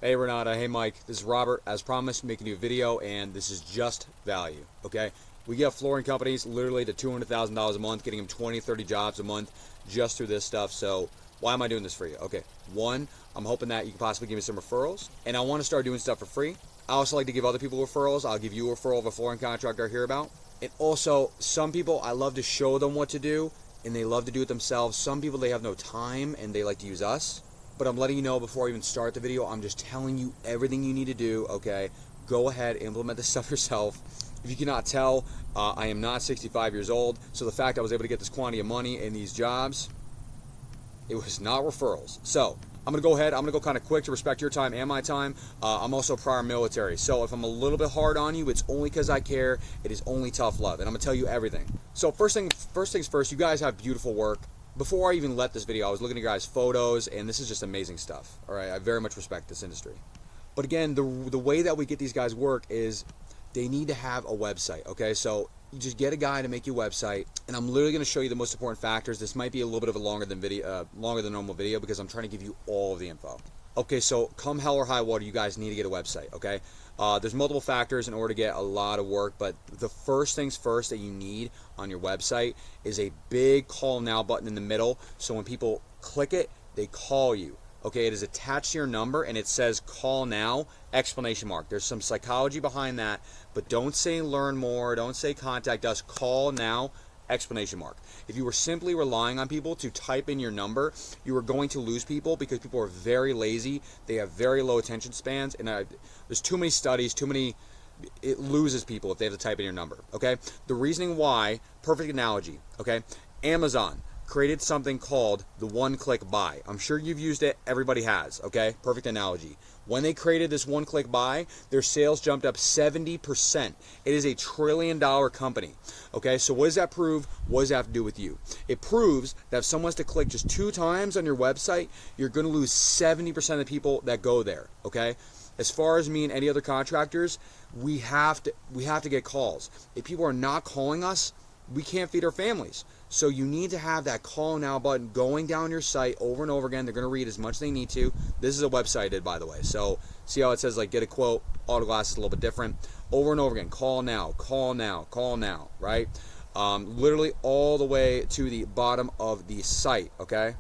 Hey Renata, hey Mike, this is Robert. As promised, making you a video, and this is just value, okay? We get flooring companies literally to $200,000 a month, getting them 20, 30 jobs a month just through this stuff. So why am I doing this for you? Okay, one, I'm hoping that you can possibly give me some referrals, and I want to start doing stuff for free. I also like to give other people referrals. I'll give you a referral of a flooring contractor I hear about. And also, some people, I love to show them what to do, and they love to do it themselves. Some people, they have no time, and they like to use us. But I'm letting you know before I even start the video, I'm just telling you everything you need to do, okay? Go ahead, implement this stuff yourself. If you cannot tell, I am not 65 years old, so the fact I was able to get this quantity of money in these jobs, it was not referrals. So I'm gonna go ahead, I'm gonna go kind of quick to respect your time and my time. I'm also prior military, so if I'm a little bit hard on you, it's only because I care. It is only tough love, and I'm gonna tell you everything. So first things first, you guys have beautiful work. Before I even let this video, I was looking at your guys' photos, and this is just amazing stuff. All right, I very much respect this industry. But again, the way that we get these guys work is they need to have a website, okay? So you just get a guy to make you a website, and I'm literally going to show you the most important factors. This might be a little bit of a longer than normal video because I'm trying to give you all of the info. Okay, so come hell or high water, you guys need to get a website, okay? There's multiple factors in order to get a lot of work, but the first things first that you need on your website is a big call now button in the middle, so when people click it, they call you. Okay, it is attached to your number, and it says call now, exclamation mark. There's some psychology behind that, but don't say learn more, don't say contact us, call now, exclamation mark. If you were simply relying on people to type in your number, you are going to lose people because people are very lazy. They have very low attention spans, and there's too many studies, it loses people if they have to type in your number, okay? The reasoning why, perfect analogy, okay? Amazon created something called the one-click buy. I'm sure you've used it, everybody has, okay? Perfect analogy. When they created this one-click buy, their sales jumped up 70%. It is a $1 trillion company, okay? So what does that prove? What does that have to do with you? It proves that if someone has to click just 2 times on your website, you're gonna lose 70% of the people that go there, okay? As far as me and any other contractors, we have to get calls. If people are not calling us, we can't feed our families. So you need to have that call now button going down your site over and over again. They're going to read as much as they need to. This is a website I did, by the way. So see how it says like get a quote, autoglass is a little bit different. Over and over again, call now, call now, call now, right? Literally all the way to the bottom of the site, okay?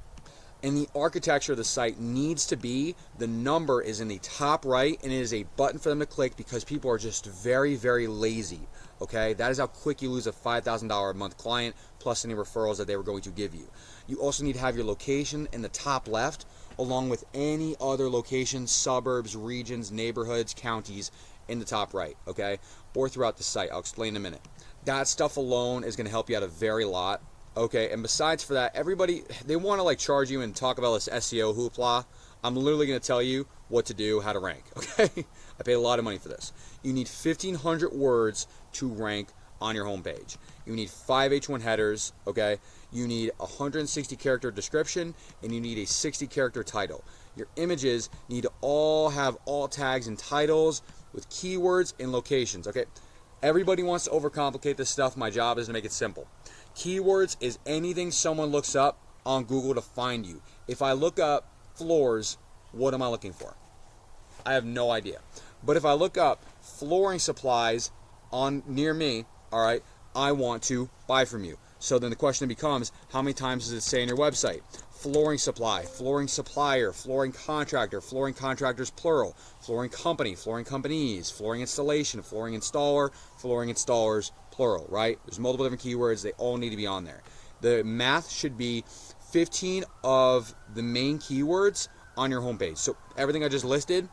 And the architecture of the site needs to be, the number is in the top right, and it is a button for them to click because people are just very, very lazy, okay? That is how quick you lose a $5,000 a month client, plus any referrals that they were going to give you. You also need to have your location in the top left, along with any other locations, suburbs, regions, neighborhoods, counties in the top right, okay? Or throughout the site. I'll explain in a minute. That stuff alone is going to help you out a very lot. Okay, and besides for that, everybody, they want to like charge you and talk about this SEO hoopla. I'm literally going to tell you what to do, how to rank, okay? I paid a lot of money for this. You need 1,500 words to rank on your homepage. You need 5 H1 headers, okay? You need a 160 character description, and you need a 60 character title. Your images need to all have alt tags and titles with keywords and locations, okay? Everybody wants to overcomplicate this stuff. My job is to make it simple. Keywords is anything someone looks up on Google to find you. If I look up floors, what am I looking for? I have no idea. But if I look up flooring supplies near me, all right, I want to buy from you. So then the question becomes, how many times does it say on your website? Flooring supply, flooring supplier, flooring contractor, flooring contractors plural, flooring company, flooring companies, flooring installation, flooring installer, flooring installers plural, right? There's multiple different keywords. They all need to be on there. The math should be 15 of the main keywords on your homepage. So everything I just listed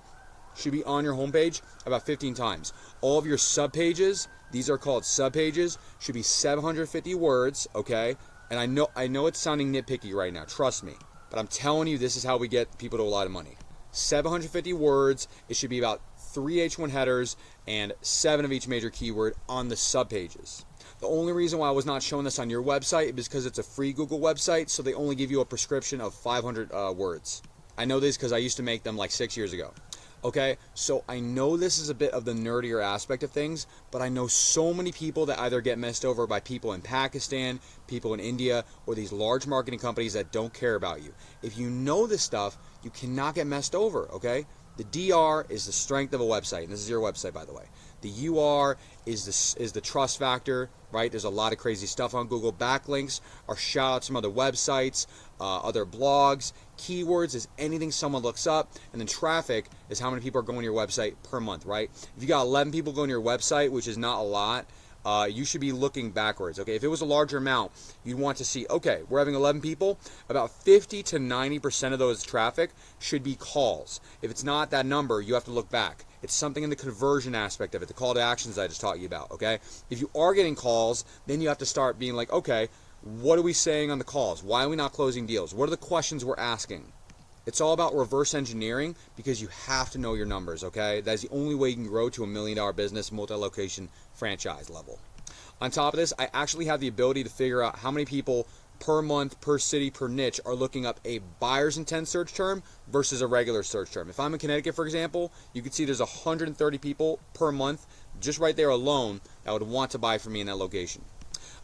should be on your homepage about 15 times. All of your subpages, these are called subpages, should be 750 words, okay? And I know it's sounding nitpicky right now, trust me. But I'm telling you, this is how we get people to a lot of money. 750 words, it should be about 3 H1 headers and 7 of each major keyword on the subpages. The only reason why I was not showing this on your website is because it's a free Google website, so they only give you a prescription of 500 words. I know this because I used to make them like 6 years ago. Okay, so I know this is a bit of the nerdier aspect of things, but I know so many people that either get messed over by people in Pakistan, people in India, or these large marketing companies that don't care about you. If you know this stuff, you cannot get messed over, okay? The DR is the strength of a website, and this is your website, by the way. The UR is the trust factor, right? There's a lot of crazy stuff on Google. Backlinks are shout-outs from other websites, other blogs. Keywords is anything someone looks up, and then traffic is how many people are going to your website per month, right? If you got 11 people going to your website, which is not a lot, you should be looking backwards, okay? If it was a larger amount, you'd want to see, okay, we're having 11 people, about 50 to 90% of those traffic should be calls. If it's not that number, you have to look back. It's something in the conversion aspect of it, the call to actions I just taught you about, okay? If you are getting calls, then you have to start being like, okay, what are we saying on the calls? Why are we not closing deals? What are the questions we're asking? It's all about reverse engineering because you have to know your numbers, okay? That's the only way you can grow to $1 million business, multi-location franchise level. On top of this, I actually have the ability to figure out how many people per month, per city, per niche are looking up a buyer's intent search term versus a regular search term. If I'm in Connecticut, for example, you can see there's 130 people per month, just right there alone, that would want to buy from me in that location.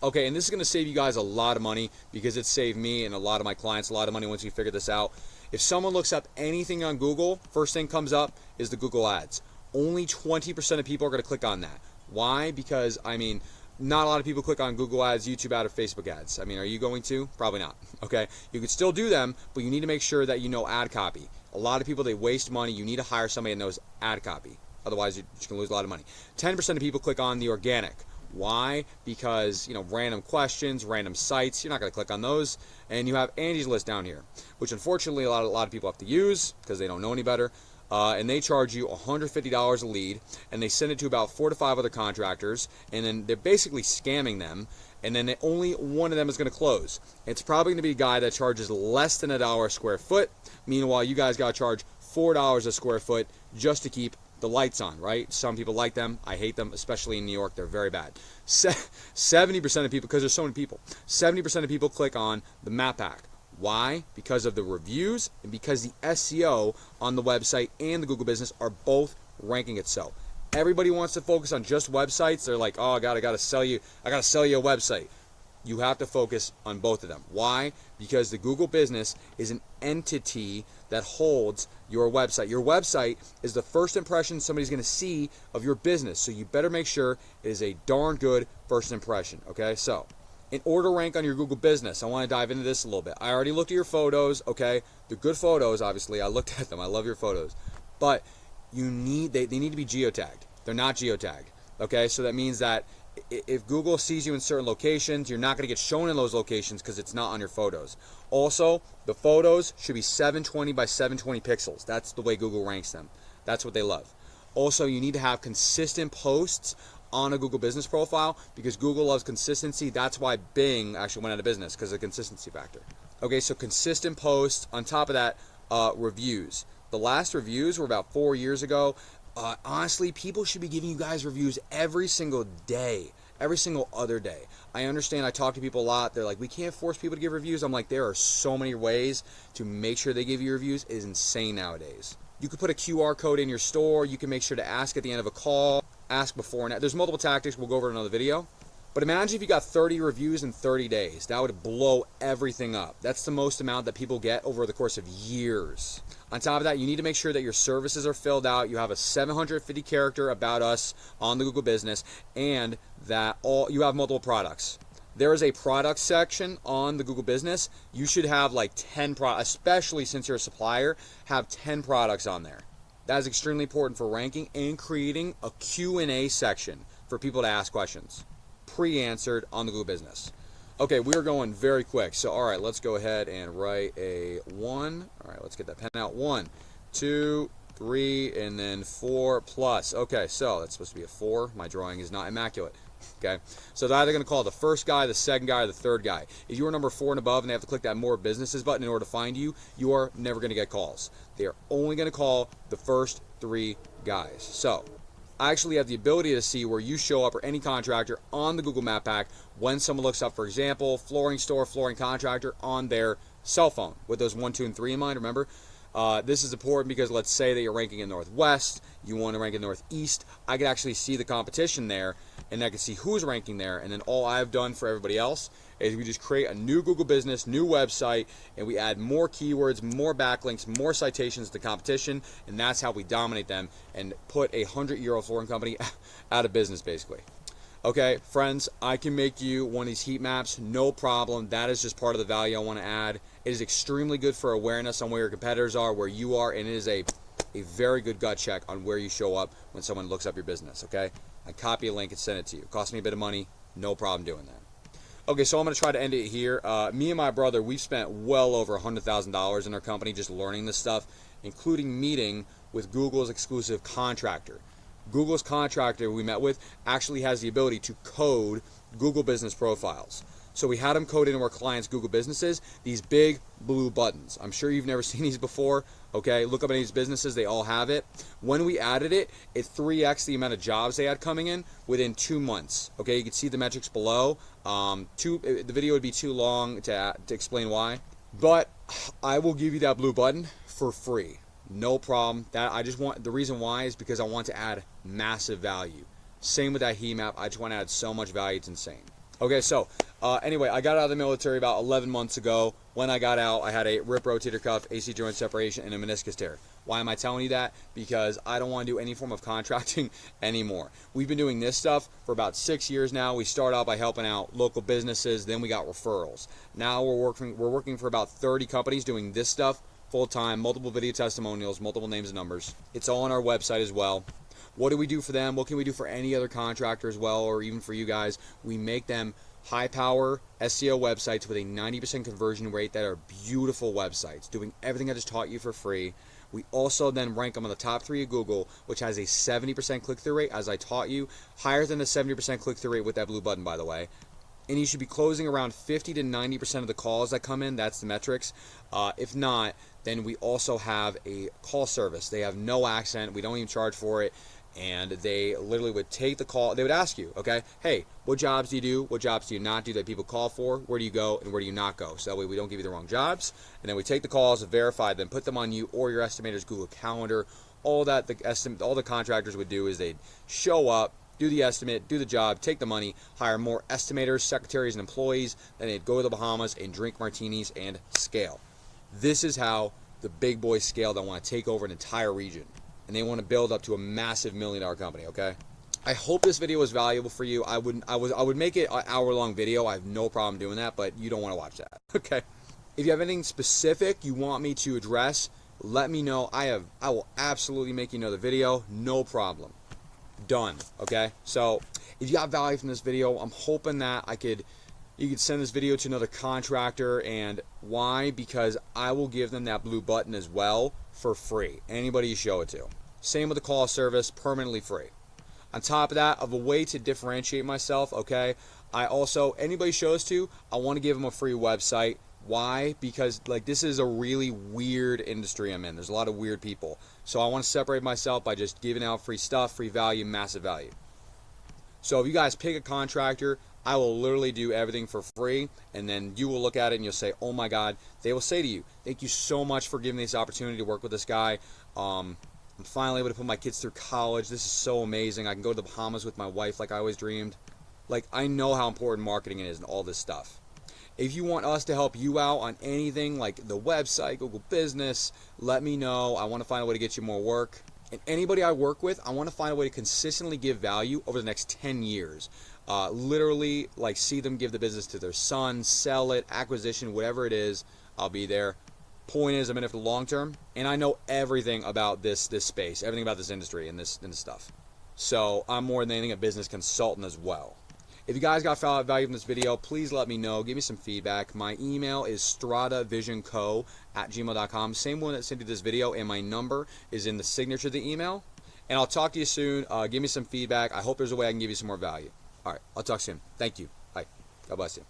Okay, and this is going to save you guys a lot of money because it saved me and a lot of my clients a lot of money once you figure this out. If someone looks up anything on Google, first thing comes up is the Google ads. Only 20% of people are going to click on that. Why? Because, I mean, not a lot of people click on Google ads, YouTube ads, or Facebook ads. I mean, are you going to? Probably not. Okay, you could still do them, but you need to make sure that you know ad copy. A lot of people, they waste money. You need to hire somebody that knows ad copy. Otherwise, you're just going to lose a lot of money. 10% of people click on the organic. Why? Because, you know, random questions, random sites, you're not going to click on those. And you have Angie's List down here, which unfortunately a lot of people have to use because they don't know any better. And they charge you $150 a lead, and they send it to about 4 to 5 other contractors, and then they're basically scamming them, and then only one of them is going to close. It's probably going to be a guy that charges less than $1 a square foot. Meanwhile, you guys got to charge $4 a square foot just to keep the lights on, right? Some people like them. I hate them, especially in New York. They're very bad. 70% of people, because there's so many people, 70% of people click on the map pack. Why? Because of the reviews and because the SEO on the website and the Google business are both ranking it so. Everybody wants to focus on just websites. They're like, oh God, I gotta sell you a website. You have to focus on both of them. Why? Because the Google business is an entity that holds your website. Your website is the first impression somebody's going to see of your business. So you better make sure it is a darn good first impression. Okay, so in order to rank on your Google business, I want to dive into this a little bit. I already looked at your photos. Okay, they're good photos, obviously. I looked at them. I love your photos. But they need to be geotagged. They're not geotagged. Okay, so that means that if Google sees you in certain locations, you're not going to get shown in those locations because it's not on your photos. Also, the photos should be 720 by 720 pixels. That's the way Google ranks them. That's what they love. Also, you need to have consistent posts on a Google business profile because Google loves consistency. That's why Bing actually went out of business, because of the consistency factor. Okay, so consistent posts. On top of that, reviews. The last reviews were about 4 years ago. Honestly, people should be giving you guys reviews every single day, every single other day. I understand, I talk to people a lot. They're like, we can't force people to give reviews. I'm like, there are so many ways to make sure they give you reviews. It is insane nowadays. You could put a QR code in your store. You can make sure to ask at the end of a call, ask before and after. There's multiple tactics. We'll go over in another video. But imagine if you got 30 reviews in 30 days. That would blow everything up. That's the most amount that people get over the course of years. On top of that, you need to make sure that your services are filled out. You have a 750 character about us on the Google business, and that you have multiple products. There is a product section on the Google business. You should have like 10 products, especially since you're a supplier, have 10 products on there. That is extremely important for ranking and creating a Q&A section for people to ask questions, pre-answered on the Google business. Okay, we're going very quick. So, all right, let's go ahead and write a 1. All right, let's get that pen out. 1, 2, 3, and then 4 plus. Okay, so that's supposed to be a 4. My drawing is not immaculate. Okay, so they're either going to call the first guy, the second guy, or the third guy. If you are number 4 and above and they have to click that more businesses button in order to find you, you are never going to get calls. They are only going to call the first 3 guys. So I actually have the ability to see where you show up, or any contractor, on the Google Map Pack when someone looks up, for example, flooring store, flooring contractor, on their cell phone with those 1, 2, and 3 in mind. Remember, this is important because let's say that you're ranking in Northwest, you want to rank in Northeast. I could actually see the competition there, and I can see who's ranking there. And then all I've done for everybody else is we just create a new Google business, new website, and we add more keywords, more backlinks, more citations to competition, and that's how we dominate them and put a 100-year-old flooring company out of business, basically. Okay, friends, I can make you one of these heat maps, no problem. That is just part of the value I want to add. It is extremely good for awareness on where your competitors are, where you are, and it is a very good gut check on where you show up when someone looks up your business, okay? I copy a link and send it to you. It costs me a bit of money, no problem doing that. Okay, so I'm going to try to end it here. Me and my brother, we've spent well over $100,000 in our company just learning this stuff, including meeting with Google's exclusive contractor. Google's contractor we met with actually has the ability to code Google business profiles. So we had him code into our clients' Google businesses these big blue buttons. I'm sure you've never seen these before. Okay, look up any of these businesses, they all have it. When we added it, it 3x the amount of jobs they had coming in within 2 months. Okay, you can see the metrics below. The video would be too long to explain why, but I will give you that blue button for free. No problem. That I just want, the reason why is because I want to add massive value. Same with that heat map. I just want to add so much value, it's insane. Okay, so anyway, I got out of the military about 11 months ago. When I got out, I had a rip rotator cuff, AC joint separation, and a meniscus tear. Why am I telling you that? Because I don't want to do any form of contracting anymore. We've been doing this stuff for about 6 years now. We started out by helping out local businesses, then we got referrals. Now we're working for about 30 companies doing this stuff full-time, multiple video testimonials, multiple names and numbers. It's all on our website as well. What do we do for them? What can we do for any other contractor as well, or even for you guys? We make them high-power SEO websites with a 90% conversion rate that are beautiful websites, doing everything I just taught you for free. We also then rank them on the top 3 of Google, which has a 70% click-through rate, as I taught you, higher than the 70% click-through rate with that blue button, by the way. And you should be closing around 50 to 90% of the calls that come in. That's the metrics. If not, then we also have a call service. They have no accent. We don't even charge for it. And they literally would take the call. They would ask you, okay, hey, what jobs do you do? What jobs do you not do that people call for? Where do you go and where do you not go? So that way we don't give you the wrong jobs. And then we take the calls, verify them, put them on you or your estimator's Google Calendar. All that all the contractors would do is they'd show up, do the estimate, do the job, take the money, hire more estimators, secretaries, and employees. Then they'd go to the Bahamas and drink martinis and scale. This is how the big boys scale that want to take over an entire region. And they want to build up to a massive $1 million company, okay? I hope this video was valuable for you. I would make it an hour-long video. I have no problem doing that, but you don't want to watch that, okay? If you have anything specific you want me to address, let me know. I will absolutely make you another video, no problem. Done, okay? So if you got value from this video, I'm hoping that you could send this video to another contractor. And why? Because I will give them that blue button as well for free. Anybody you show it to. Same with the call service, permanently free. On top of that, of a way to differentiate myself, okay, I also, anybody shows to, I want to give them a free website. Why? Because like this is a really weird industry I'm in. There's a lot of weird people. So I want to separate myself by just giving out free stuff, free value, massive value. So if you guys pick a contractor, I will literally do everything for free, and then you will look at it and you'll say, oh my God. They will say to you, thank you so much for giving me this opportunity to work with this guy. I'm finally able to put my kids through college. This is so amazing. I can go to the Bahamas with my wife like I always dreamed. Like, I know how important marketing is and all this stuff. If you want us to help you out on anything like the website, Google Business, let me know. I want to find a way to get you more work. And anybody I work with, I want to find a way to consistently give value over the next 10 years. Literally, like, see them give the business to their son, sell it, acquisition, whatever it is, I'll be there. Point is, I'm in it for the long term, and I know everything about this space, everything about this industry and this stuff. So I'm more than anything a business consultant as well. If you guys got value from this video, please let me know. Give me some feedback. My email is stradavisionco@gmail.com. Same one that sent you this video, and my number is in the signature of the email. And I'll talk to you soon. Give me some feedback. I hope there's a way I can give you some more value. All right, I'll talk soon. Thank you. Bye. God bless you.